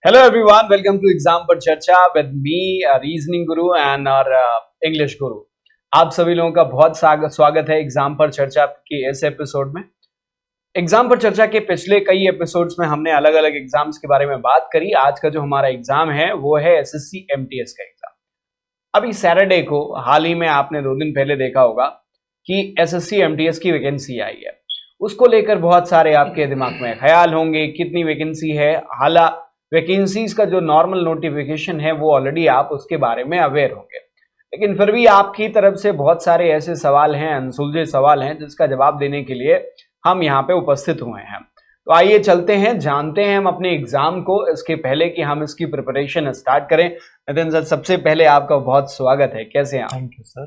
Hello everyone, welcome to Exam पर चर्चा with me, reasoning Guru and और English गुरु। आप सभी लोगों का बहुत स्वागत है एग्जाम पर चर्चा के इस एपिसोड में। एग्जाम पर चर्चा के पिछले कई एपिसोड्स में हमने अलग अलग एग्जाम्स के बारे में बात करी। आज का जो हमारा एग्जाम है वो है एसएससी एमटीएस का एग्जाम। अभी सैटरडे को हाल ही में आपने 2 दिन पहले देखा होगा कि एसएससी एमटीएस की वैकेंसी आई है। उसको लेकर बहुत सारे आपके दिमाग में ख्याल होंगे कितनी वैकेंसी है। हालांकि वैकेंसीज का जो नॉर्मल नोटिफिकेशन है वो ऑलरेडी आप उसके बारे में अवेयर होंगे, लेकिन फिर भी आपकी तरफ से बहुत सारे ऐसे सवाल हैं, अनसुलझे सवाल हैं जिसका जवाब देने के लिए हम यहाँ पे उपस्थित हुए हैं। तो आइए चलते हैं, जानते हैं हम अपने एग्जाम को। इसके पहले कि हम इसकी प्रिपरेशन स्टार्ट करें, नितिन सर सबसे पहले आपका बहुत स्वागत है। कैसे हैं आप? थैंक यू सर,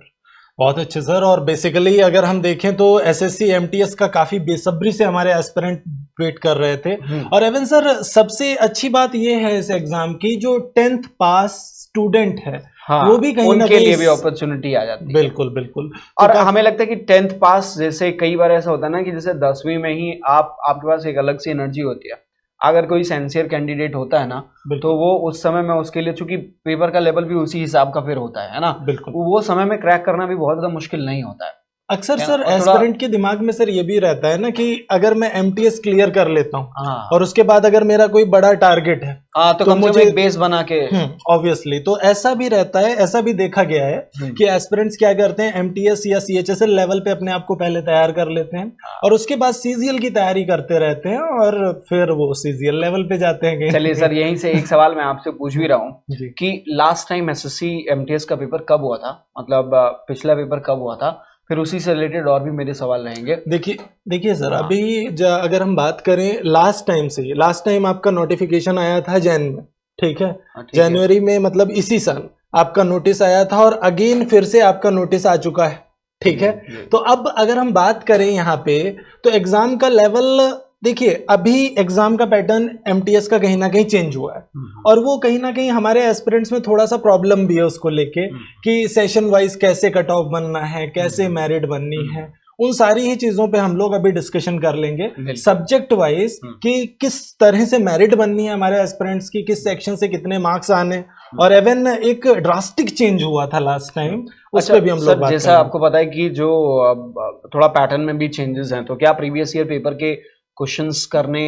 बहुत अच्छे सर। और बेसिकली अगर हम देखें तो एसएससी एमटीएस का काफी बेसब्री से हमारे एस्पिरेंट वेट कर रहे थे। और एवन सर सबसे अच्छी बात यह है इस एग्जाम की, जो 10th पास स्टूडेंट है वो भी कहीं उनके लिए भी अपॉर्चुनिटी आ जाती है। बिल्कुल बिल्कुल। और हमें लगता है कि 10th पास, जैसे कई बार ऐसा होता है ना कि जैसे 10वीं में ही आपके पास एक अलग सी एनर्जी होती है। अगर कोई सिंसियर कैंडिडेट होता है ना तो वो उस समय में उसके लिए, चूंकि पेपर का लेवल भी उसी हिसाब का फिर होता है ना, बिल्कुल वो समय में क्रैक करना भी बहुत ज्यादा मुश्किल नहीं होता है। अक्सर सर एस्पिरेंट के दिमाग में सर ये भी रहता है ना कि अगर मैं एमटीएस क्लियर कर लेता हूँ और उसके बाद अगर मेरा कोई बड़ा टारगेट है तो मुझे एक बेस बना के, ऑब्वियसली तो ऐसा भी रहता है, ऐसा भी देखा गया है कि एस्पिरेंट्स क्या करते हैं, एमटीएस या सीएचएसएल लेवल पे अपने आप को पहले तैयार कर लेते हैं और उसके बाद सीजीएल की तैयारी करते रहते हैं और फिर वो सीजीएल लेवल पे जाते हैं। चलिए सर, यहीं से एक सवाल मैं आपसे पूछ भी रहा हूँ कि लास्ट टाइम एसएससी एमटीएस का पेपर कब हुआ था, मतलब पिछला पेपर कब हुआ था, फिर उसी से रिलेटेड और भी मेरे सवाल रहेंगे। देखिए सर, अभी अगर हम बात करें लास्ट टाइम आपका नोटिफिकेशन आया था जैन में, ठीक है, जनवरी में, मतलब इसी साल आपका नोटिस आया था और अगेन फिर से आपका नोटिस आ चुका है, ठीक है। तो अब अगर हम बात करें यहाँ पे तो एग्जाम का लेवल, देखिए अभी एग्जाम का पैटर्न एमटीएस का कहीं ना कहीं चेंज हुआ है और वो कहीं ना कहीं हमारे एस्पिरेंट्स में थोड़ा सा प्रॉब्लम भी है उसको लेके कि सेशन वाइज कैसे कट ऑफ बनना है, कैसे मेरिट बननी है, उन सारी ही चीजों पे हम लोग अभी डिस्कशन कर लेंगे। सब्जेक्ट वाइज कि किस तरह से मेरिट बननी है हमारे एस्पिरेंट्स की, किस सेक्शन से कितने मार्क्स आने, और इवन एक ड्रास्टिक चेंज हुआ था लास्ट टाइम, उस पर भी हम लोग बात जैसा करेंगे। आपको पता है कि जो थोड़ा पैटर्न में भी चेंजेस हैं, तो क्या प्रीवियस ईयर पेपर के क्वेश्चंस करने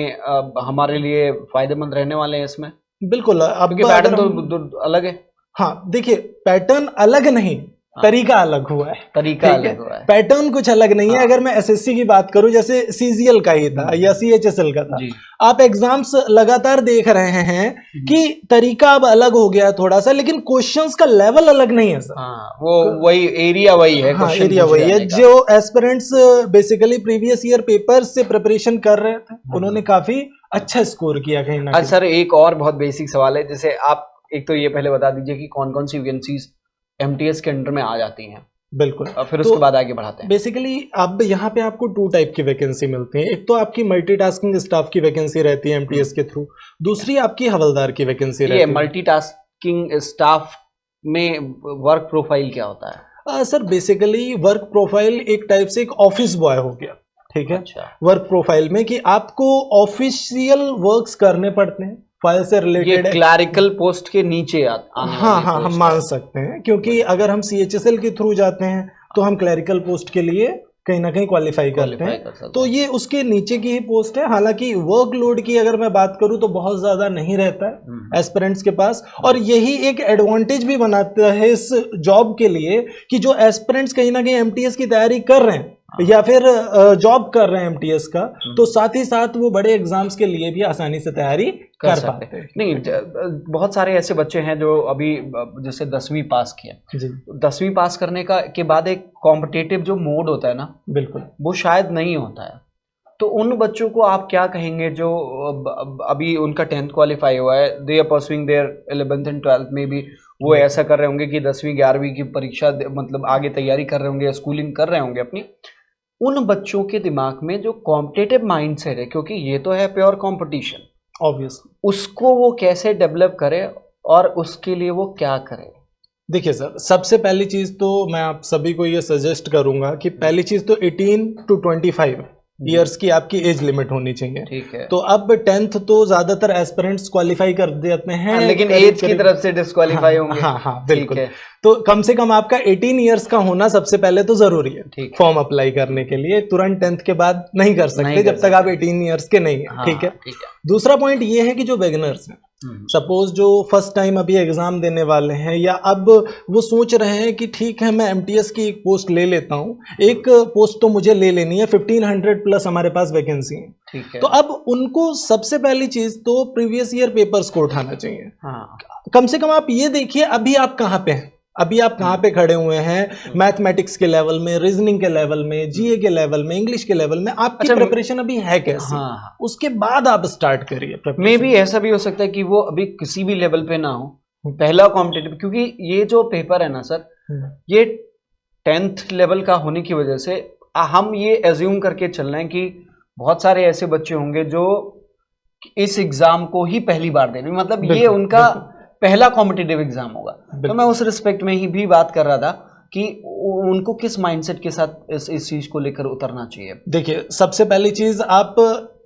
हमारे लिए फायदेमंद रहने वाले हैं इसमें? बिल्कुल, अब पैटर्न तो अलग है। हाँ देखिए, पैटर्न अलग नहीं, तरीका अलग हुआ है, तरीका अलग हुआ है, पैटर्न कुछ अलग नहीं है। अगर मैं एसएससी की बात करूं, जैसे सीजीएल का ही था या सीएचएसएल का था, आप एग्जाम्स लगातार देख रहे हैं कि तरीका अब अलग हो गया थोड़ा सा, लेकिन क्वेश्चंस का लेवल अलग नहीं है सर। वो वही एरिया वही है, एरिया वही है। जो aspirants basically previous year paper से प्रिपरेशन कर रहे थे उन्होंने काफी अच्छा स्कोर किया कहीं ना कहीं। सर एक और बहुत बेसिक सवाल है, जैसे आप एक तो ये पहले बता दीजिए कि कौन कौन सी वैकेंसीज एमटीएस के अंडर में आ जाती हैं। बिल्कुल, और फिर उसके बाद आगे बढ़ाते हैं। बेसिकली अब यहाँ पे आपको 2 टाइप की वैकेंसी मिलती है। एक तो आपकी मल्टीटास्किंग स्टाफ की वैकेंसी रहती है एमटीएस के थ्रू, दूसरी आपकी हवलदार की वैकेंसी रहती है। मल्टीटास्किंग स्टाफ में वर्क प्रोफाइल क्या होता है? सर बेसिकली वर्क प्रोफाइल एक टाइप से एक ऑफिस बॉय हो गया, ठीक है। अच्छा। वर्क प्रोफाइल में कि आपको ऑफिशियल वर्क्स करने पड़ते हैं, फाइल से रिलेटेड, क्लरिकल पोस्ट के नीचे आने हाँ हम मान सकते हैं, क्योंकि अगर हम सीएचएसएल के थ्रू जाते हैं तो हम क्लरिकल पोस्ट के लिए कहीं ना कहीं क्वालिफाई करते हैं, तो ये उसके नीचे की ही पोस्ट है। हालांकि वर्कलोड की अगर मैं बात करूं तो बहुत ज्यादा नहीं रहता है एस्पिरेंट्स के पास, और यही एक एडवांटेज भी बनाता है इस जॉब के लिए कि जो एस्पिरेंट्स कहीं ना कहीं एमटीएस की तैयारी कर रहे हैं या फिर जॉब कर रहे हैं एमटीएस का, तो साथ ही साथ वो बड़े एग्जाम्स के लिए भी आसानी से तैयारी कर पाते हैं। नहीं, बहुत सारे ऐसे बच्चे हैं जो अभी जैसे 10वीं पास किया, 10वीं पास करने के बाद एक कॉम्पिटिटिव जो मोड होता है ना, बिल्कुल वो शायद नहीं होता है। तो उन बच्चों को आप क्या कहेंगे जो अभी उनका 10th क्वालिफाई हुआ है, they are pursuing their 11th and 12th में भी वो ऐसा कर रहे होंगे कि 10वीं 11वीं की परीक्षा, मतलब आगे तैयारी कर रहे होंगे, स्कूलिंग कर रहे होंगे अपनी। उन बच्चों के दिमाग में जो कॉम्पिटिटिव माइंडसेट है, क्योंकि ये तो है प्योर कंपटीशन, ऑब्वियस, उसको वो कैसे डेवलप करे और उसके लिए वो क्या करे? देखिए सर, सबसे पहली चीज तो मैं आप सभी को ये सजेस्ट करूंगा कि पहली चीज तो 18 to 25 है, ईयर्स की आपकी एज लिमिट होनी चाहिए। ठीक है। तो अब 10th तो ज्यादातर एस्पिरेंट्स क्वालिफाई कर देते हैं, लेकिन एज की तरफ से डिस्क्वालीफाई होंगे। हाँ बिल्कुल। तो कम से कम आपका 18 ईयर्स का होना सबसे पहले तो जरूरी है फॉर्म अप्लाई करने के लिए। तुरंत 10th के बाद नहीं कर सकते जब तक आप 18 ईयर्स के नहीं है। ठीक है। दूसरा पॉइंट ये है कि जो बिगिनर्स हैं, सपोज जो फर्स्ट टाइम अभी एग्जाम देने वाले हैं, या अब वो सोच रहे हैं कि ठीक है मैं एमटीएस की एक पोस्ट ले लेता हूँ, एक पोस्ट तो मुझे ले लेनी है, 1500 प्लस हमारे पास वैकेंसी है। ठीक है। तो अब उनको सबसे पहली चीज तो प्रीवियस ईयर पेपर्स को उठाना चाहिए। हाँ। कम से कम आप ये देखिए अभी आप कहाँ पे हैं, अभी आप कहाँ पे खड़े हुए हैं मैथमेटिक्स के लेवल में, रीजनिंग के लेवल में, जीए के लेवल में, इंग्लिश के लेवल में, आपकी प्रिपरेशन अभी है कैसी? हाँ। उसके बाद आप स्टार्ट करिए। मे भी ऐसा भी हो सकता है कि वो अभी किसी भी लेवल पे ना हो, पहला कॉम्पिटिटिव, क्योंकि ये जो पेपर है ना सर, ये 10th लेवल का होने की वजह से हम ये एज्यूम करके चल रहे हैं कि बहुत सारे ऐसे बच्चे होंगे जो इस एग्जाम को ही पहली बार दे रहे हैं, मतलब ये उनका पहला कॉम्पिटिटिव एग्जाम होगा। तो मैं उस रिस्पेक्ट में ही भी बात कर रहा था कि उनको किस माइंडसेट के साथ इस चीज को लेकर उतरना चाहिए। देखिए सबसे पहली चीज आप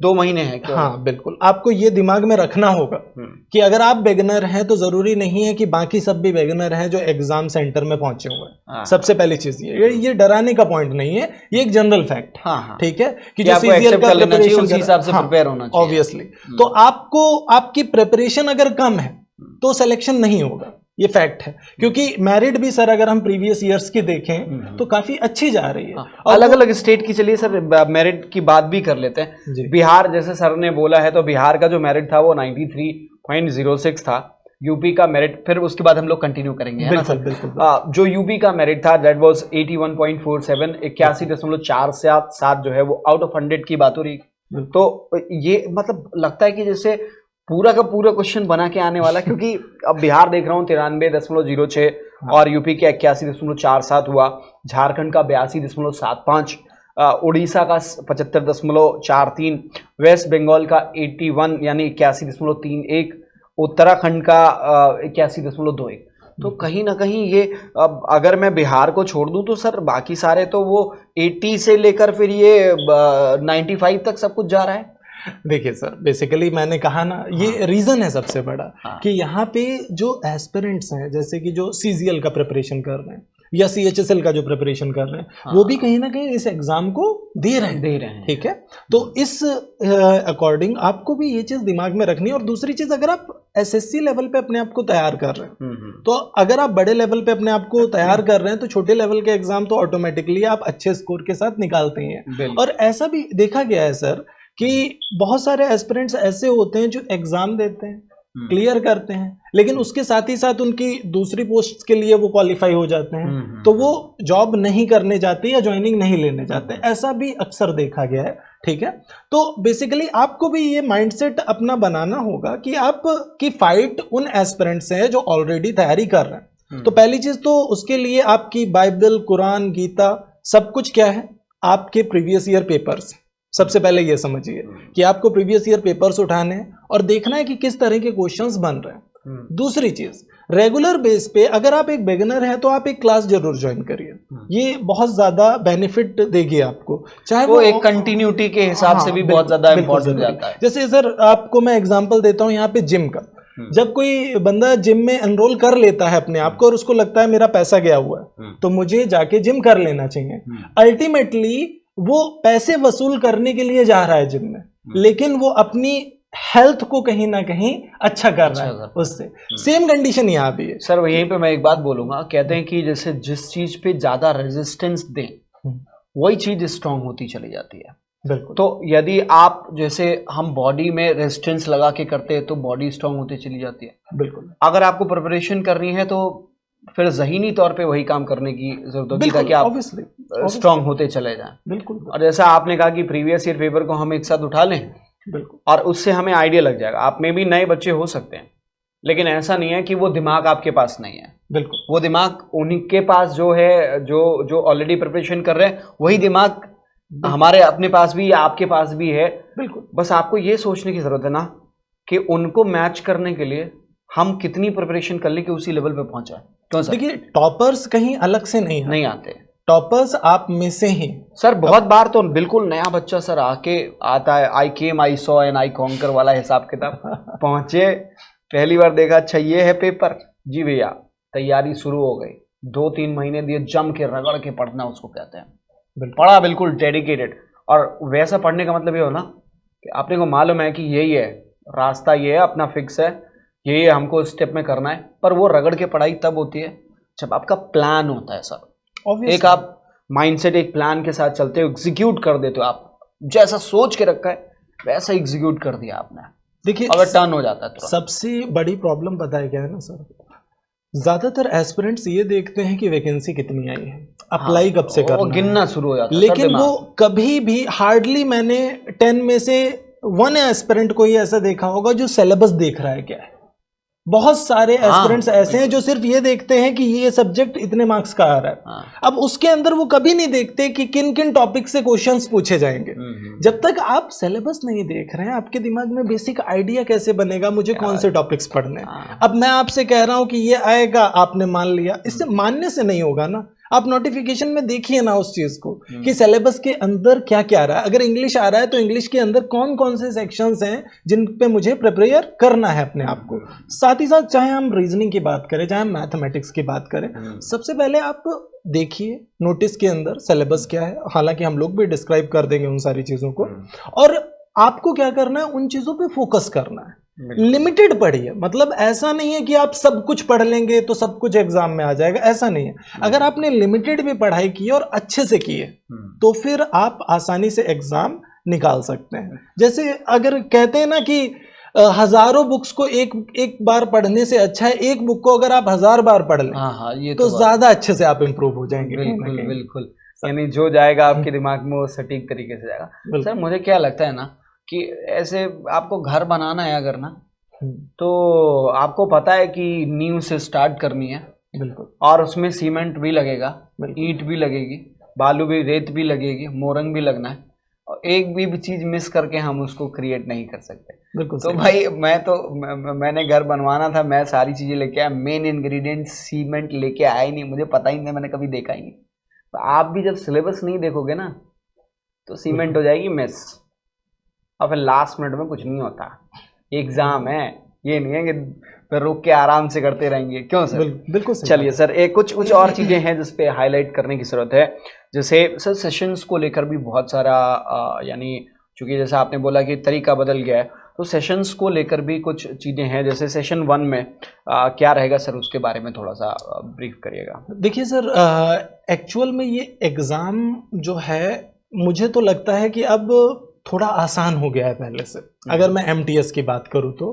2 महीने हैं। हाँ बिल्कुल, आपको ये दिमाग में रखना होगा कि अगर आप बिगिनर हैं तो जरूरी नहीं है कि बाकी सब भी बिगिनर हैं जो एग्जाम सेंटर में पहुंचे हुए हैं। सबसे पहली चीज ये डराने का पॉइंट नहीं है, ये एक जनरल फैक्ट। हाँ। ठीक है कि जो सीजीएल का प्रिपरेशन उसी हिसाब से प्रिपेयर होना चाहिए ऑब्वियसली। तो आपको आपकी प्रिपरेशन अगर कम है तो सिलेक्शन नहीं होगा, ये फैक्ट है। क्योंकि मेरिट भी सर अगर हम प्रीवियस ईयर्स की देखें तो काफी अच्छी जा रही है। अलग अलग स्टेट की, चलिए सर मेरिट की बात भी कर लेते हैं। बिहार जैसे सर ने बोला है, तो बिहार का जो मेरिट था वो 93.06 था। यूपी का मेरिट, फिर उसके बाद हम लोग कंटिन्यू करेंगे, है ना सर? बिल्कुल। जो यूपी का मेरिट था दैट वाज 81.47, 81.47 जो है वो आउट ऑफ 100 की बात हो रही। तो ये मतलब लगता है कि जैसे पूरा का पूरा क्वेश्चन बना के आने वाला, क्योंकि अब बिहार देख रहा हूँ 93.06 और यूपी के 81.47 हुआ, झारखंड का 82.75, उड़ीसा का 75.43, वेस्ट बंगाल का 81 यानी 81.31, उत्तराखंड का 81.21। तो कहीं ना कहीं ये, अब अगर मैं बिहार को छोड़ दूं तो सर बाकी सारे तो वो 80 से लेकर फिर ये 95 तक सब कुछ जा रहा है। देखिए सर बेसिकली मैंने कहा ना, ये रीजन है सबसे बड़ा कि यहाँ पे जो एस्पिरेंट्स हैं, जैसे कि जो सीजीएल का प्रिपरेशन कर रहे हैं या सीएचएसएल का जो प्रिपरेशन कर रहे हैं, वो भी कहीं ना कहीं इस एग्जाम को दे रहे हैं। ठीक है। तो इस अकॉर्डिंग आपको भी ये चीज दिमाग में रखनी है। और दूसरी चीज, अगर आप एसएससी लेवल पे अपने आप को तैयार कर रहे हैं, तो अगर आप बड़े लेवल पे अपने आप को तैयार कर रहे हैं तो छोटे लेवल के एग्जाम तो ऑटोमेटिकली आप अच्छे स्कोर के साथ निकालते हैं। और ऐसा भी देखा गया है सर कि बहुत सारे एस्पिरेंट्स ऐसे होते हैं जो एग्जाम देते हैं, क्लियर करते हैं, लेकिन उसके साथ ही साथ उनकी दूसरी पोस्ट के लिए वो क्वालिफाई हो जाते हैं, तो वो जॉब नहीं करने जाते या ज्वाइनिंग नहीं लेने जाते। ऐसा भी अक्सर देखा गया है। ठीक है। तो बेसिकली आपको भी ये माइंडसेट अपना बनाना होगा कि आप की फाइट उन एस्पिरेंट्स से है जो ऑलरेडी तैयारी कर रहे हैं। तो पहली चीज तो उसके लिए आपकी बाइबल, कुरान, गीता, सब कुछ क्या है, आपके प्रीवियस ईयर पेपर्स। सबसे पहले ये समझिए कि आपको प्रीवियस ईयर पेपर्स उठाने हैं और देखना है कि किस तरह के क्वेश्चंस बन रहे हैं। दूसरी चीज, रेगुलर बेस पे अगर आप एक बिगिनर हैं तो आप एक क्लास जरूर ज्वाइन करिए, ये बहुत ज्यादा बेनिफिट देगी आपको, चाहे वो एक कंटिन्यूटी के हिसाब से भी बहुत ज्यादा इंपॉर्टेंट जाता है। जैसे सर आपको मैं एग्जांपल देता हूँ यहाँ पे जिम का। जब कोई बंदा जिम में एनरोल कर लेता है अपने आप को और उसको लगता है मेरा पैसा गया हुआ है तो मुझे जाके जिम कर लेना चाहिए, अल्टीमेटली वो पैसे वसूल करने के लिए जा रहा है जिम में, लेकिन वो अपनी हेल्थ को कहीं ना कहीं अच्छा कर रहा है उससे। सेम कंडीशन यहाँ भी है सर। यहीं पे मैं एक बात बोलूंगा, कहते हैं कि जैसे जिस चीज पे ज्यादा रेजिस्टेंस दें वही चीज स्ट्रांग होती चली जाती है। बिल्कुल। तो यदि आप जैसे हम बॉडी में रेजिस्टेंस लगा के करते हैं तो बॉडी स्ट्रांग होती चली जाती है। बिल्कुल। अगर आपको प्रिपरेशन करनी है तो फिर ज़हीनी तौर पे वही काम करने की जरूरत होती है ताकि आप स्ट्रांग होते चले जाएं। बिल्कुल। और जैसा आपने कहा कि प्रीवियस ईयर पेपर को हम एक साथ उठा लें, बिल्कुल, और उससे हमें आइडिया लग जाएगा। आप में भी नए बच्चे हो सकते हैं, लेकिन ऐसा नहीं है कि वो दिमाग आपके पास नहीं है। बिल्कुल, वो दिमाग उन्हीं के पास जो है, जो ऑलरेडी प्रिपरेशन कर रहे हैं, वही दिमाग हमारे अपने पास भी, आपके पास भी है। बिल्कुल। बस आपको ये सोचने की जरूरत है ना कि उनको मैच करने के लिए हम कितनी प्रिपरेशन कर लें कि उसी लेवल पे पहुंचा। देखिए टॉपर्स कहीं अलग से नहीं आते, टॉपर्स आप में से हैं सर। बहुत बार तो बिल्कुल नया बच्चा सर आके आता है, I came I saw and I conquer वाला हिसाब किताब, पहुंचे पहली बार देखा, अच्छा ये है पेपर, जी भैया तैयारी शुरू हो गई, 2-3 महीने दिए जम के रगड़ के पढ़ना उसको कहते हैं, पढ़ा बिल्कुल डेडिकेटेड। और वैसा पढ़ने का मतलब ये हो ना कि आपने को मालूम है कि यही है रास्ता, ये है अपना फिक्स है, ये हमको स्टेप में करना है। पर वो रगड़ के पढ़ाई तब होती है जब आपका प्लान होता है सर। एक आप माइंडसेट एक प्लान के साथ चलते हो, एग्जीक्यूट कर देते हो, आप जैसा सोच के रखा है वैसा एग्जीक्यूट कर दिया आपने, देखिए अगर टर्न हो जाता है तो। सबसे बड़ी प्रॉब्लम पता है क्या है ना सर, ज्यादातर एस्पिरेंट्स ये देखते हैं कि वैकेंसी कितनी आई है, अप्लाई कब से करना है, गिनना शुरू हो जाता है। लेकिन वो कभी भी हार्डली मैंने 10 में से 1 एस्पिरेंट को ही ऐसा देखा होगा जो सिलेबस देख रहा है क्या है। बहुत सारे एस्पिरेंट्स ऐसे हैं जो सिर्फ ये देखते हैं कि ये सब्जेक्ट इतने मार्क्स का आ रहा है, अब उसके अंदर वो कभी नहीं देखते कि किन किन टॉपिक से क्वेश्चंस पूछे जाएंगे। जब तक आप सिलेबस नहीं देख रहे हैं आपके दिमाग में बेसिक आइडिया कैसे बनेगा मुझे कौन से टॉपिक्स पढ़ने हैं। अब मैं आपसे कह रहा हूं कि ये आएगा, आपने मान लिया, इससे मानने से नहीं होगा ना। आप नोटिफिकेशन में देखिए ना उस चीज को कि सिलेबस के अंदर क्या क्या रहा है। अगर इंग्लिश आ रहा है तो इंग्लिश के अंदर कौन कौन से सेक्शंस हैं जिन पे मुझे प्रिपेयर करना है अपने आप को। साथ ही साथ चाहे हम रीजनिंग की बात करें, चाहे हम मैथमेटिक्स की बात करें, सबसे पहले आप देखिए नोटिस के अंदर सिलेबस क्या है। हालांकि हम लोग भी डिस्क्राइब कर देंगे उन सारी चीजों को, और आपको क्या करना है, उन चीजों पे फोकस करना है। लिमिटेड पढ़िए, मतलब ऐसा नहीं है कि आप सब कुछ पढ़ लेंगे तो सब कुछ एग्जाम में आ जाएगा, ऐसा नहीं है। अगर आपने लिमिटेड भी पढ़ाई की और अच्छे से की है तो फिर आप आसानी से एग्जाम निकाल सकते हैं। जैसे अगर कहते हैं ना कि हजारों बुक्स को एक बार पढ़ने से अच्छा है एक बुक को अगर आप 1000 बार पढ़ लें ये तो ज्यादा अच्छे से आप इंप्रूव हो जाएंगे। बिल्कुल बिल्कुल, यानी जो जाएगा आपके दिमाग में वो सटीक तरीके से जाएगा। सर मुझे क्या लगता है ना कि ऐसे आपको घर बनाना है अगर ना, तो आपको पता है कि नींव से स्टार्ट करनी है, बिल्कुल, और उसमें सीमेंट भी लगेगा, ईंट भी लगेगी, बालू भी, रेत भी लगेगी, मोरंग भी लगना है, और एक भी चीज मिस करके हम उसको क्रिएट नहीं कर सकते। बिल्कुल। तो भाई मैंने घर बनवाना था, मैं सारी चीजें लेके आया, मेन इंग्रेडिएंट सीमेंट लेके आया ही नहीं, मुझे पता ही नहीं, मैंने कभी देखा ही नहीं। तो आप भी जब सिलेबस नहीं देखोगे ना तो सीमेंट हो जाएगी मिस, और फिर लास्ट मिनट में कुछ नहीं होता। एग्जाम है, ये नहीं है कि फिर रुक के आराम से करते रहेंगे, क्यों सर? बिल्कुल। चलिए सर, एक कुछ और चीजें हैं जिस पे हाईलाइट करने की जरूरत है। जैसे सर सेशंस को लेकर भी बहुत सारा यानी चूंकि जैसा आपने बोला कि तरीका बदल गया है, तो सेशंस को लेकर भी कुछ चीजें हैं। जैसे सेशन 1 में क्या रहेगा सर, उसके बारे में थोड़ा सा ब्रीफ करिएगा। देखिए सर, एक्चुअल में ये एग्जाम जो है मुझे तो लगता है कि अब थोड़ा आसान हो गया है पहले से। अगर मैं MTS की बात करूं तो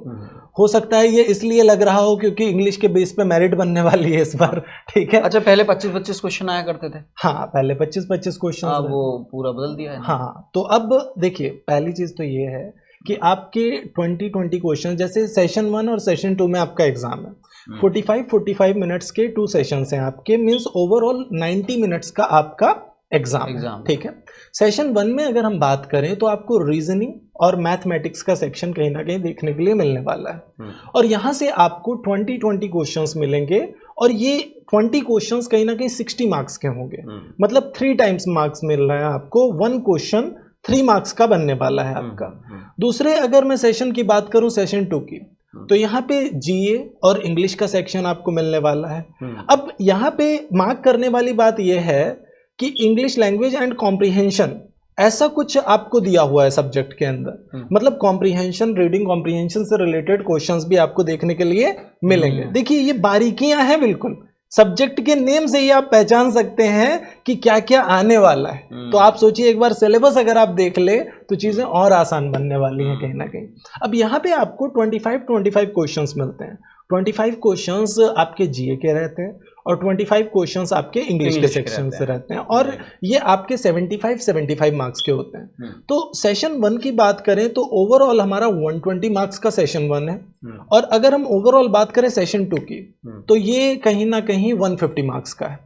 हो सकता है ये इसलिए लग रहा हो क्योंकि इंग्लिश के बेस पे मेरिट बनने वाली है इस बार, ठीक है। अच्छा, पहले 25-25 क्वेश्चन आया करते थे। हाँ, पहले 25-25 क्वेश्चन, वो पूरा बदल दिया है। हाँ, तो अब देखिए पहली चीज तो ये है कि आपके 20 क्वेश्चन, जैसे सेशन 1 और सेशन 2 में आपका एग्जाम है, 45 मिनट्स के 2 सेशंस हैं आपके, मींस ओवरऑल 90 मिनट्स का आपका एग्जाम, ठीक है। सेशन 1 में अगर हम बात करें तो आपको रीजनिंग और मैथमेटिक्स का सेक्शन कहीं ना कहीं देखने के लिए मिलने वाला है, और यहाँ से आपको 20 क्वेश्चंस मिलेंगे, और ये 20 क्वेश्चंस कहीं ना कहीं 60 मार्क्स के होंगे, मतलब 3 टाइम्स मार्क्स मिल रहा है आपको। 1 क्वेश्चन 3 मार्क्स का बनने वाला है आपका। दूसरे अगर मैं सेशन की बात करूं, सेशन 2 की, तो यहाँ पे GA और इंग्लिश का सेक्शन आपको मिलने वाला है। अब यहाँ पे मार्क करने वाली बात यह है कि इंग्लिश लैंग्वेज एंड कॉम्प्रिहेंशन ऐसा कुछ आपको दिया हुआ है सब्जेक्ट के अंदर, मतलब कॉम्प्रिहेंशन, रीडिंग कॉम्प्रिहेंशन से रिलेटेड क्वेश्चंस भी आपको देखने के लिए मिलेंगे। देखिए ये बारीकियां हैं, बिल्कुल सब्जेक्ट के नेम से ही आप पहचान सकते हैं कि क्या क्या आने वाला है। तो आप सोचिए एक बार सिलेबस अगर आप देख ले तो चीजें और आसान बनने वाली हैं कहीं ना कहीं। अब यहाँ पे आपको 25 क्वेश्चंस मिलते हैं। 25 क्वेश्चंस आपके GA के रहते हैं और 25 क्वेश्चंस आपके इंग्लिश के सेक्शन से रहते हैं, और ये आपके 75 मार्क्स के होते हैं। तो सेशन 1 की बात करें तो ओवरऑल हमारा 120 मार्क्स का सेशन 1 है, और अगर हम ओवरऑल बात करें सेशन 2 की तो ये कहीं ना कहीं 150 मार्क्स का है।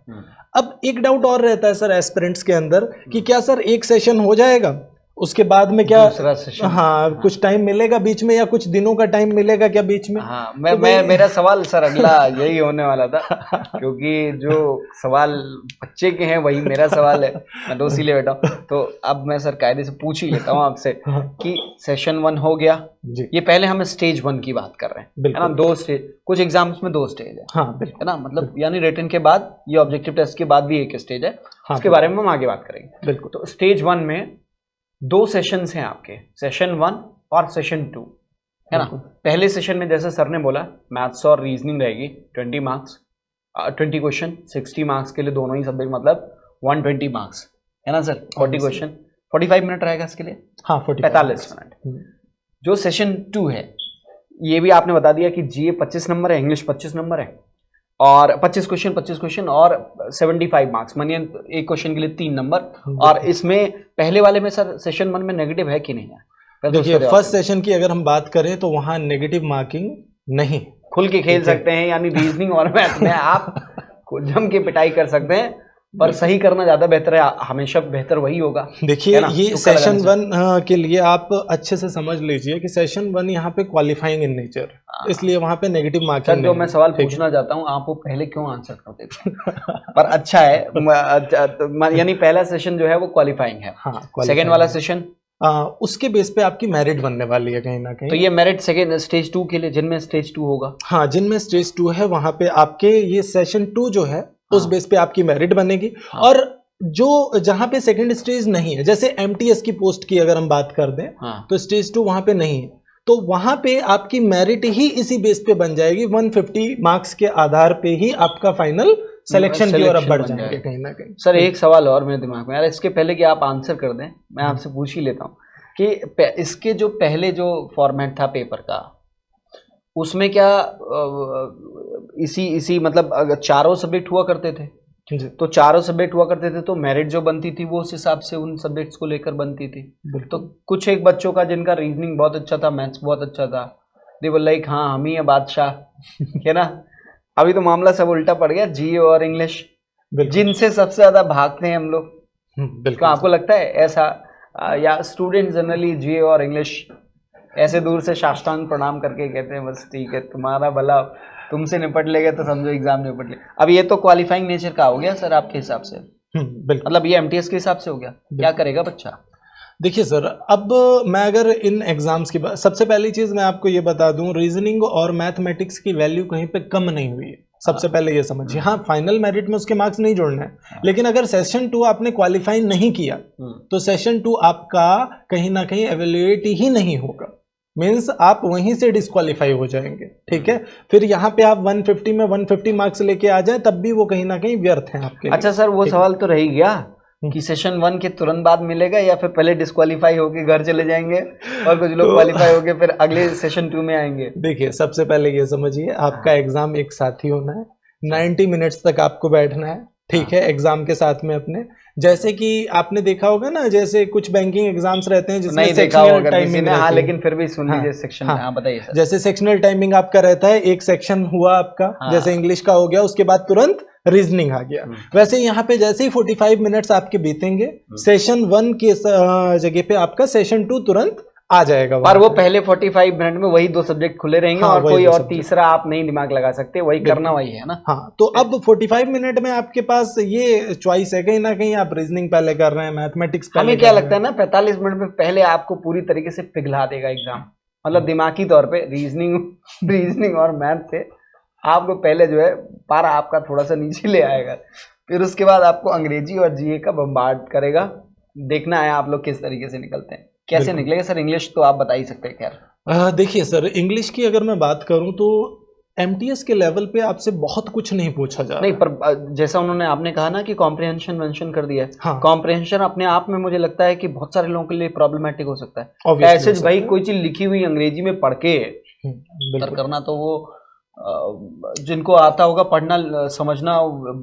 अब एक डाउट और रहता है सर एस्पिरेंट्स के अंदर कि क्या सर एक सेशन हो जाएगा, उसके बाद में क्या दूसरा सेशन। हाँ, कुछ टाइम मिलेगा बीच में या कुछ दिनों का टाइम मिलेगा क्या बीच में? हाँ, मैं मेरा सवाल सर अगला यही होने वाला था, क्योंकि जो सवाल बच्चे के हैं वही मेरा सवाल है, मैं तो इसीलिए बैठा हूँ। तो अब मैं सर कायदे से पूछ ही लेता हूँ आपसे कि सेशन 1 हो गया जी। ये पहले हम स्टेज 1 की बात कर रहे हैं, है ना? 2 स्टेज, कुछ एग्जाम्स में 2 स्टेज है, हाँ बिल्कुल, है ना? मतलब यानी रिटन के बाद ये ऑब्जेक्टिव टेस्ट के बाद भी एक स्टेज है, हाँ, उसके बारे में हम आगे बात करेंगे। बिल्कुल। तो स्टेज 1 में 2 सेशंस हैं आपके, सेशन 1 और सेशन 2, है ना? पहले सेशन में जैसे सर ने बोला मैथ्स और रीजनिंग रहेगी 20 मार्क्स, 20 क्वेश्चन, 60 मार्क्स के लिए दोनों ही सब्जेक्ट, मतलब 120 मार्क्स, है ना सर? 40 क्वेश्चन, 45 मिनट रहेगा इसके लिए, हाँ 45 मिनट। जो सेशन 2 है ये भी आपने बता दिया कि जीए 25 नंबर है, इंग्लिश 25 नंबर है, और 25 क्वेश्चन और 75 मार्क्स, मानिए एक क्वेश्चन के लिए 3 नंबर। और इसमें पहले वाले में सर सेशन 1 में नेगेटिव है कि नहीं है? देखिए फर्स्ट सेशन की अगर हम बात करें तो वहाँ नेगेटिव मार्किंग नहीं, खुल के खेल सकते हैं, यानी रीजनिंग और मैथ में आप जम के पिटाई कर सकते हैं, पर सही करना ज्यादा बेहतर है, हमेशा बेहतर वही होगा। देखिए ये सेशन 1 के लिए आप अच्छे से समझ लीजिए कि सेशन 1 यहाँ पे क्वालिफाइंग इन नेचर, इसलिए वहाँ पे नेगेटिव मार्किंग जो मैं सवाल पूछना चाहता हूँ आप वो पहले क्यों आंसर करते हैं? पर अच्छा है, यानी पहला सेशन जो है वो क्वालिफाइंग है। हाँ, सेकेंड वाला सेशन उसके बेस पे आपकी मेरिट बनने वाली है कहीं ना कहीं। तो ये मेरिट सेकेंड स्टेज 2 के लिए, जिनमें स्टेज 2 होगा, हाँ जिनमें स्टेज 2 है वहां पे आपके ये सेशन 2 जो है उस बेस पे आपकी मेरिट बनेगी। और जो जहां पे सेकंड स्टेज नहीं है, जैसे एमटीएस की पोस्ट की अगर हम बात कर दें तो स्टेज 2 वहां पे नहीं है, तो वहां पे आपकी मेरिट ही इसी बेस पे बन जाएगी, 150 मार्क्स के आधार पे ही आपका फाइनल सिलेक्शन की ओर बढ़ जाएंगे कहीं ना कहीं। सर एक सवाल और मेरे दिमाग में, यार इसके पहले कि आप आंसर कर दें मैं आपसे पूछ ही लेता हूँ कि इसके जो पहले जो फॉर्मेट था पेपर का, उसमें क्या इसी मतलब अगर चारों सब्जेक्ट हुआ करते थे, तो चारों सब्जेक्ट हुआ करते थे तो मेरिट जो बनती थी वो उस हिसाब से उन सब्जेक्ट्स को लेकर बनती थी। तो कुछ एक बच्चों का जिनका रीजनिंग बहुत अच्छा था, मैथ्स बहुत अच्छा था, दे बोल लाइक हाँ हम ही है बादशाह है ना। अभी तो मामला सब उल्टा पड़ गया, जीए और इंग्लिश जिनसे सबसे ज्यादा भागते हैं हम लोग। बिल्कुल, आपको लगता है ऐसा, या स्टूडेंट जनरली जीए और इंग्लिश ऐसे दूर से साष्टांग प्रणाम करके कहते हैं बस ठीक है तुम्हारा भला, तुमसे निपट लेगा तो समझो एग्जाम निपट ले। अब ये तो क्वालिफाइंग नेचर का हो गया सर आपके हिसाब से, मतलब ये एमटीएस के हिसाब से हो गया, क्या करेगा बच्चा? देखिए सर, अब मैं अगर इन एग्जाम्स की बात, सबसे पहली चीज मैं आपको ये बता दूं, रीजनिंग और मैथमेटिक्स की वैल्यू कहीं पे कम नहीं हुई है, सबसे पहले ये समझिए। हाँ फाइनल मेरिट में उसके मार्क्स नहीं जोड़ना है, लेकिन अगर सेशन 2 आपने क्वालिफाई नहीं किया तो सेशन 2 आपका कहीं ना कहीं एवेल्युएट ही नहीं होगा, मीन्स आप वहीं से डिस्क्वालीफाई हो जाएंगे। ठीक है, फिर यहाँ पे आप 150 में 150 मार्क्स लेके आ जाए तब भी वो कहीं ना कहीं व्यर्थ है आपके लिए। अच्छा सर, वो सवाल तो रह गया कि सेशन 1 के तुरंत बाद मिलेगा या फिर पहले डिस्क्वालीफाई होके घर चले जाएंगे और कुछ लोग क्वालिफाई होके फिर अगले सेशन 2 में आएंगे? देखिए सबसे पहले ये समझिए, आपका एग्जाम एक साथ ही होना है, 90 मिनट्स तक आपको बैठना है। ठीक है, एग्जाम के साथ में अपने, जैसे कि आपने देखा होगा ना, जैसे कुछ बैंकिंग एग्जाम्स रहते हैं जिसमें सेक्शनल टाइमिंग, हाँ लेकिन फिर भी सुन लीजिए सेक्शन, हाँ बताइए सर। जैसे सेक्शनल टाइमिंग आपका रहता है, एक सेक्शन हुआ आपका, जैसे इंग्लिश का हो गया, उसके बाद तुरंत रीजनिंग आ गया, वैसे यहाँ पे जैसे ही 45 मिनट्स आपके बीतेंगे, सेशन 1 के जगह पे आपका सेशन 2 तुरंत आ जाएगा। और वो पहले 45 मिनट में वही 2 सब्जेक्ट खुले रहेंगे, हाँ, और कोई और तीसरा आप नहीं दिमाग लगा सकते, वही करना वही है ना। हाँ, तो अब 45 मिनट में आपके पास ये चॉइस है, कहीं ना कहीं आप रीजनिंग पहले कर रहे हैं, मैथमेटिक्स पहले। हमें क्या लगता है ना, 45 मिनट में पहले आपको पूरी तरीके से पिघला देगा एग्जाम, मतलब दिमागी तौर पे रीजनिंग और मैथ से आपको पहले जो है पारा आपका थोड़ा सा नीचे ले आएगा, फिर उसके बाद आपको अंग्रेजी और जीए का बम्बार्ड करेगा। देखना है आप लोग किस तरीके से निकलते हैं, कैसे निकलेगा सर। इंग्लिश तो आप बता ही सकते हैं। खैर देखिए सर, इंग्लिश की अगर मैं बात करूं तो एमटीएस के लेवल पे आपसे बहुत कुछ नहीं पूछा जा रहा नहीं, पर जैसा उन्होंने आपने कहा ना कि कॉम्प्रिहेंशन मेंशन कर दिया है, हाँ। कॉम्प्रिहेंशन अपने आप में मुझे लगता है कि बहुत सारे लोगों के लिए प्रॉब्लमेटिक हो सकता है। ऐसे भाई कोई चीज लिखी हुई अंग्रेजी में पढ़ के करना, तो वो जिनको आता होगा पढ़ना समझना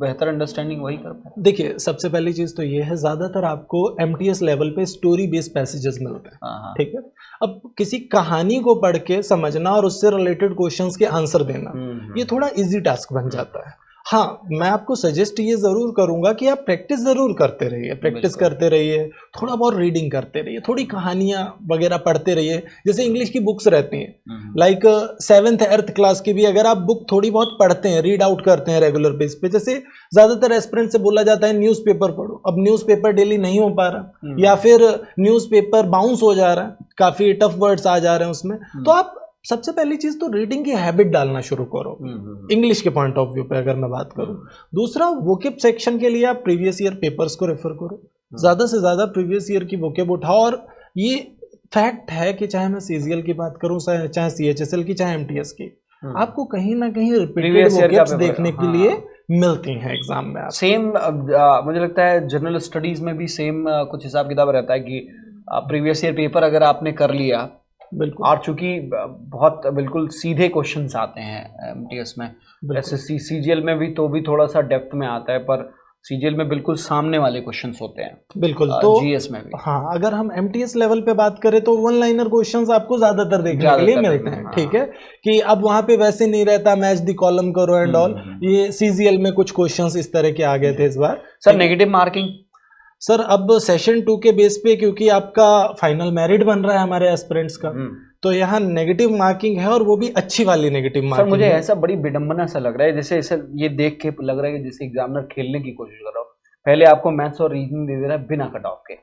बेहतर अंडरस्टैंडिंग वही कर पाए। देखिए सबसे पहली चीज तो ये है, ज्यादातर आपको एमटीएस लेवल पे स्टोरी बेस्ड पैसेजेस मिलते हैं। ठीक है, अब किसी कहानी को पढ़ के समझना और उससे रिलेटेड क्वेश्चंस के आंसर देना, ये थोड़ा इजी टास्क बन जाता है। हाँ, मैं आपको सजेस्ट ये जरूर करूंगा कि आप प्रैक्टिस जरूर करते रहिए, प्रैक्टिस बिल्कुल। करते रहिए, थोड़ा बहुत रीडिंग करते रहिए, थोड़ी कहानियां वगैरह पढ़ते रहिए। जैसे इंग्लिश की बुक्स रहती हैं, लाइक 7th 8th क्लास की भी अगर आप बुक थोड़ी बहुत पढ़ते हैं, रीड आउट करते हैं रेगुलर बेस पे, जैसे ज्यादातर एस्पिरेंट से बोला जाता है न्यूज़पेपर पढ़ो, अब न्यूज़पेपर डेली नहीं हो पा रहा, या फिर न्यूज़पेपर बाउंस हो जा रहा है, काफी टफ वर्ड्स आ जा रहे हैं उसमें, तो आप सबसे पहली चीज तो रीडिंग की हैबिट डालना शुरू करो, इंग्लिश के पॉइंट ऑफ व्यू पे अगर मैं बात करूं। दूसरा, वोकेब सेक्शन के लिए आप प्रीवियस ईयर पेपर्स को रेफर करो, ज्यादा से ज्यादा प्रीवियस ईयर की वोकेब उठाओ। और ये फैक्ट है कि चाहे मैं सीजीएल की बात करूं, चाहे सीएचएसएल की, चाहे एमटीएस की, आपको कहीं ना कहीं रिपीटेड वोकेब्स देखने के लिए मिलती हैं एग्जाम में। सेम मुझे लगता है जनरल स्टडीज में भी सेम कुछ हिसाब किताब रहता है कि प्रीवियस ईयर पेपर अगर आपने कर लिया, बिल्कुल, और चूंकि बहुत बिल्कुल सीधे क्वेश्चंस आते हैं एमटीएस में, एसएससी सीजीएल में भी तो भी थोड़ा सा डेप्थ में आता है, पर सीजीएल में बिल्कुल सामने वाले क्वेश्चंस होते हैं, बिल्कुल। तो जीएस में भी हाँ, अगर हम एमटीएस लेवल पे बात करें तो वन लाइनर क्वेश्चंस आपको ज्यादातर देखने के लिए मिलते हैं, ठीक है, कि अब वहां पे वैसे नहीं रहता मैच द कॉलम करो एंड ऑल, ये सीजीएल में कुछ क्वेश्चंस इस तरह के आ गए थे इस बार। सर नेगेटिव मार्किंग, सर अब सेशन 2 के बेस पे, क्योंकि आपका फाइनल मेरिट बन रहा है हमारे एस्पिरेंट्स का, तो यहाँ नेगेटिव मार्किंग है, और वो भी अच्छी वाली नेगेटिव मार्किंग। सर मुझे ऐसा बड़ी विडंबना सा लग रहा है, जैसे ऐसे ये देख के लग रहा है कि जैसे एग्जामिनर खेलने की कोशिश कर रहा हो। पहले आपको मैथ्स और रीजनिंग दे दे रहा है बिना कट ऑफ के,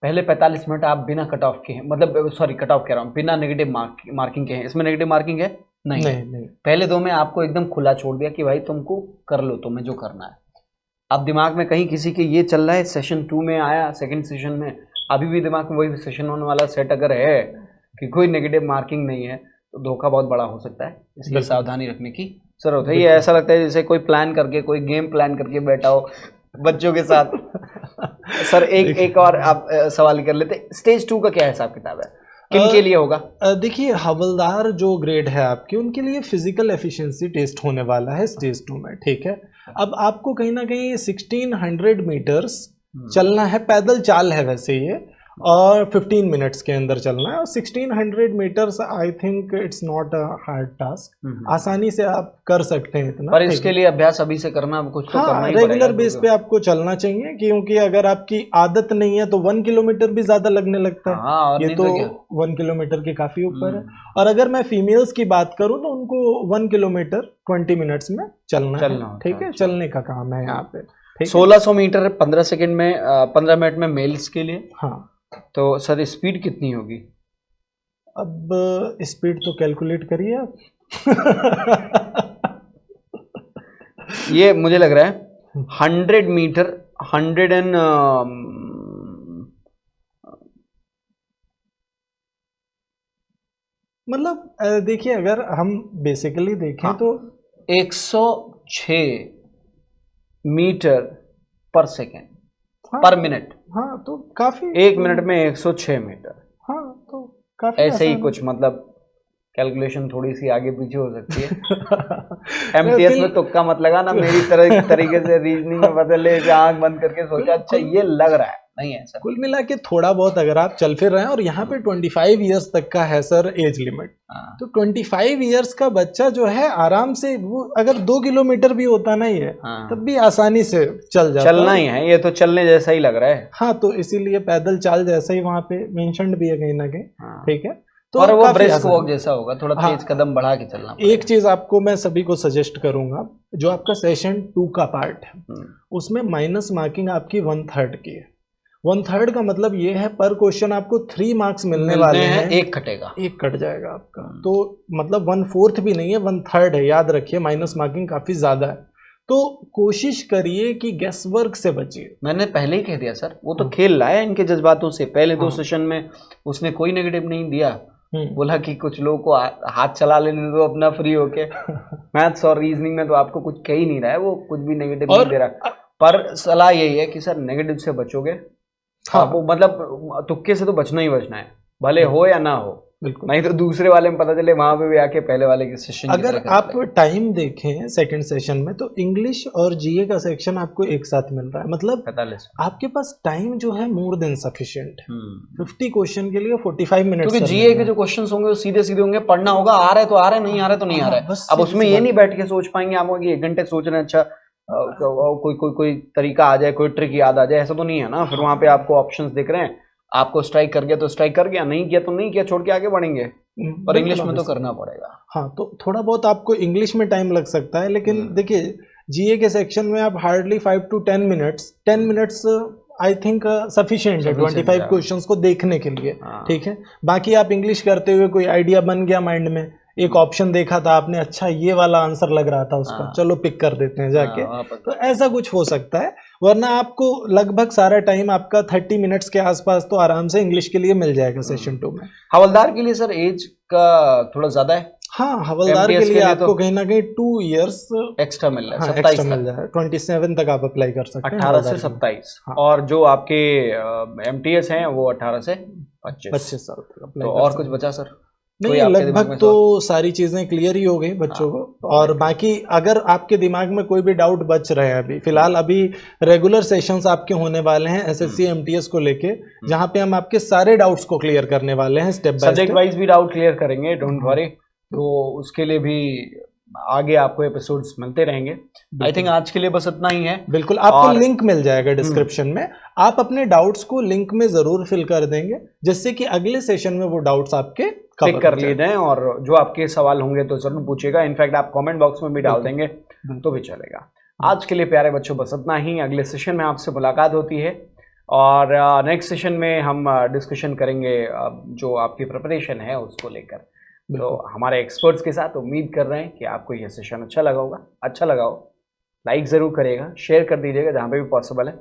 पहले 45 मिनट आप बिना कट ऑफ के हैं, मतलब सॉरी कट ऑफ कह रहा हूँ, बिना नेगेटिव मार्किंग के हैं। इसमें नेगेटिव मार्किंग है नहीं। पहले 2 में आपको एकदम खुला छोड़ दिया कि भाई तुमको कर लो, तुम्हें जो करना है। अब दिमाग में कहीं किसी के ये चल रहा है, सेशन 2 में आया, सेकंड सेशन में अभी भी दिमाग में वही सेशन 1 वाला सेट अगर है कि कोई नेगेटिव मार्किंग नहीं है, तो धोखा बहुत बड़ा हो सकता है, इसलिए सावधानी रखने की जरूरत है। ये ऐसा लगता है जैसे कोई प्लान करके, कोई गेम प्लान करके बैठा हो बच्चों के साथ। सर एक और आप सवाल कर लेते, स्टेज 2 का क्या हिसाब किताब है, किन के लिए होगा? देखिए, हवलदार जो ग्रेड है आपकी, उनके लिए फिजिकल एफिशिएंसी टेस्ट होने वाला है स्टेज 2 में, ठीक है। अब आपको कहीं ना कहीं 1600 मीटर्स चलना है, पैदल चाल है वैसे ये, और 15 मिनट्स के अंदर चलना है। और 1600 metres I think it's not a hard task, आसानी से आप कर सकते हैं इतना, पर इसके लिए अभ्यास अभी से करना कुछ तो करना ही पड़ेगा। रेगुलर बेस पे आपको चलना चाहिए, क्योंकि अगर आपकी आदत नहीं है तो 1 किलोमीटर भी ज्यादा लगने लगता है, ये तो 1 किलोमीटर के काफी ऊपर है। और अगर मैं फीमेल्स की बात करूं तो उनको 1 किलोमीटर 20 मिनट्स में चलना है, ठीक है, चलने का काम है यहाँ पे। 1600 मीटर 15 सेकेंड में 15 मिनट में मेल्स के लिए। हाँ, तो सर स्पीड कितनी होगी? अब स्पीड तो कैलकुलेट करिए आप। ये मुझे लग रहा है 100 मीटर 100 एंड मतलब देखिए, अगर हम बेसिकली देखें तो 106 मीटर पर सेकेंड, पर मिनट। हाँ, तो काफी, 1 मिनट में 106 मीटर। हाँ, तो काफी ऐसे ही कुछ, मतलब कैलकुलेशन थोड़ी सी आगे पीछे हो सकती है। एमटीएस में तुक्का मत लगाना, मेरी तरीके से रीजनिंग में बदले, आंख बंद करके सोचा अच्छा ये लग रहा है, नहीं है सर। कुल मिला के थोड़ा बहुत अगर आप चल फिर रहे हैं, और यहाँ पे 25 इयर्स तक का है सर एज लिमिट, तो 25 इयर्स का बच्चा जो है आराम से, वो अगर 2 किलोमीटर भी होता नहीं है तब भी आसानी से चल जाता है। चलना ही है, ये तो चलने जैसा ही लग रहा है। हाँ, तो इसीलिए पैदल चाल जैसा ही वहाँ पे मेंशन्ड भी है कहीं ना कहीं, ठीक है। तो और वो ब्रिस्क वॉक जैसा होगा, थोड़ा तेज कदम बढ़ा के चलना। एक चीज आपको मैं सभी को सजेस्ट करूंगा, जो आपका सेशन 2 का पार्ट है उसमें माइनस मार्किंग आपकी 1/3 की है। 1/3 का मतलब ये है पर क्वेश्चन आपको 3 मार्क्स मिलने वाले हैं, एक कटेगा, एक कट जाएगा आपका, तो मतलब 1/4 भी नहीं है, 1/3 है, याद रखिए। माइनस मार्किंग काफी ज्यादा है, तो कोशिश करिए कि गैस वर्क से बचिए। मैंने पहले ही कह दिया सर, वो तो खेल रहा है इनके जज्बातों से। पहले 2 सेशन में उसने कोई नेगेटिव नहीं दिया, बोला कि कुछ लोगों को हाथ चला लेने दो अपना फ्री होके। मैथ्स और रीजनिंग में तो आपको कुछ कह ही नहीं रहा है, वो कुछ भी नेगेटिव नहीं दे रहा। पर सलाह यही है कि सर नेगेटिव से बचोगे, आपको मतलब तुक्के से तो बचना ही बचना है, भले हो या ना हो, नहीं तो दूसरे वाले में पता चले वहां पे भी आके पहले वाले के सेशन। अगर आप टाइम देखें सेकंड सेशन में, तो इंग्लिश और जीए का सेक्शन आपको एक साथ मिल रहा है, मतलब 45 आपके पास टाइम जो है मोर देन सफिशिएंट। 50 क्वेश्चन के लिए 45 मिनट, क्योंकि जीए के जो क्वेश्चन होंगे वो सीधे सीधे होंगे, पढ़ना होगा, आ रहा है तो आ रहा है, नहीं आ रहा है तो नहीं आ रहा है। अब उसमें ये नहीं बैठ के सोच पाएंगे आप कि 1 घंटे सोच रहे हैं, अच्छा कोई तरीका आ जाए, कोई ट्रिक याद आ जाए, ऐसा तो नहीं है ना। फिर वहां पे आपको ऑप्शंस दिख रहे हैं, आपको स्ट्राइक कर गया तो स्ट्राइक कर गया, नहीं किया तो नहीं किया, छोड़ के आगे बढ़ेंगे। और इंग्लिश में तो करना पड़ेगा। हाँ, तो थोड़ा बहुत आपको इंग्लिश में टाइम लग सकता है, लेकिन देखिए जीए के सेक्शन में आप hardly 5 to 10 minutes I think sufficient है 25 क्वेश्चंस को देखने के लिए। ठीक है, बाकी आप इंग्लिश करते हुए कोई आइडिया बन गया माइंड में, एक ऑप्शन देखा था आपने, अच्छा ये वाला आंसर लग रहा था उसका, चलो पिक कर देते हैं जाके, तो ऐसा कुछ हो सकता है। वरना आपको लगभग सारा टाइम आपका 30 मिनट्स के आसपास तो आराम से इंग्लिश के लिए मिल जाएगा सेशन 2 में। हवलदार के लिए सर एज का थोड़ा ज्यादा है। हाँ, हवलदार के लिए आपको कहीं ना कहीं 2 years एक्स्ट्रा मिल रहा है, 27 मिल जाएगा, 27 तक आप अप्लाई कर सकते हैं, 18 से 27। और जो आपके MTS हैं वो 18 से 25 साल तक। तो और कुछ बचा सर? नहीं, लगभग तो सारी चीजें क्लियर ही हो गई बच्चों को। और बाकी अगर आपके दिमाग में कोई भी डाउट बच रहे हैं अभी फिलहाल, अभी रेगुलर सेशंस आपके होने वाले हैं SSC MTS को लेके, जहां पे हम आपके सारे डाउट्स को क्लियर करने वाले हैं step by step. Subject wise भी डाउट क्लियर करेंगे, डोंट वरी। तो उसके लिए भी आगे आपको एपिसोड्स मिलते रहेंगे। आई थिंक आज के लिए बस इतना ही है। बिल्कुल, आपको लिंक मिल जाएगा डिस्क्रिप्शन में, आप अपने डाउट्स को लिंक में जरूर फिल कर देंगे, जिससे कि अगले सेशन में वो डाउट्स आपके पिक कर लिए जाएं। और जो आपके सवाल होंगे तो जरूर पूछिएगा, इनफैक्ट आप कमेंट बॉक्स में भी डाल देंगे तो भी चलेगा। आज के लिए प्यारे बच्चों बस इतना ही। अगले सेशन में आपसे मुलाकात होती है और नेक्स्ट सेशन में हम डिस्कशन करेंगे जो आपकी प्रिपरेशन है उसको लेकर। तो हमारे एक्सपर्ट्स के साथ उम्मीद कर रहे हैं कि आपको यह सेशन अच्छा लगा होगा। अच्छा लगा हो लाइक ज़रूर करिएगा, शेयर कर दीजिएगा जहाँ पे भी पॉसिबल है।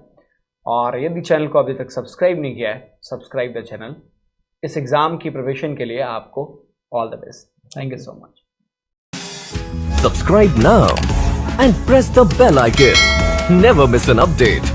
और यदि चैनल को अभी तक सब्सक्राइब नहीं किया है, सब्सक्राइब द चैनल। इस एग्जाम की प्रिपरेशन के लिए आपको all the best. Thank you so much. Subscribe now and press the bell icon. Never miss an update.